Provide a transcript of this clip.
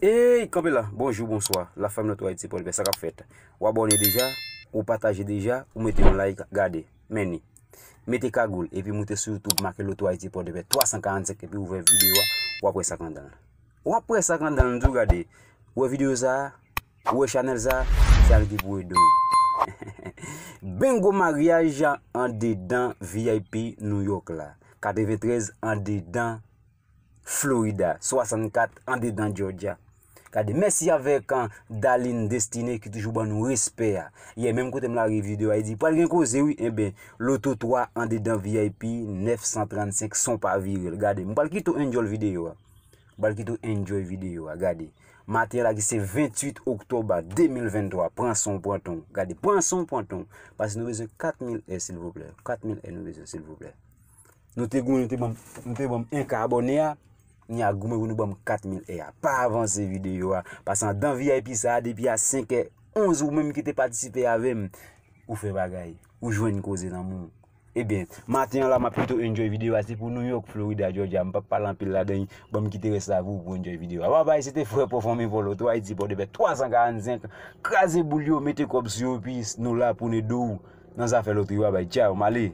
Hey, Kabela, bonjour, bonsoir. La femme de toi est pour le ça qu'a fait. Ou abonnez déjà, ou partagez déjà, ou mettez un like, regardez. Meni. Mettez cagoule et puis montez sur YouTube, marquez l'auto Haïti pour de 345 et puis ouvrez vidéo ou après 50 ans. Ou après 50 ans, nous regardez. Ou vidéo ça, ou channel ça, c'est un petit pour aider. Bingo mariage en dedans VIP New York là. 93 en dedans Florida, 64 en dedans Georgia. Merci avec Daline Destiné qui toujours bon nous respect. Il y a même côté la vidéo il dit pas rien cause oui eh ben l'auto 3 en dedans VIP 935 sont pas viril. Regardez, m'pas qui tout enjoy vidéo. M'pas qui tout enjoy vidéo. Regardez. Matin là c'est 28 octobre 2023. Prends son pointon. Regardez, prends son pointon parce que nous besoin 4000 s'il vous plaît. 4000 nous besoin s'il vous plaît. Nous te bon un abonné ni a goumé nous bam 4000 et pas avancer vidéo parce que dans VIP ça depuis à 5h11 ou même qui te participer avec ou fait bagaille ou joindre cause dans monde. Eh bien, matin là m'a plutôt enjoy vidéo c'est pour New York, Florida, Georgia, m'pas parler en pile là-dedans, bon quitter reste à vous pour enjoy vidéo. Bye bye, c'était frère pour former pour l'auto Haïti pour de 345 craser boulio mettez comme sur puis nous là pour nous dou dans affaire l'autre bye bye, ciao, malé.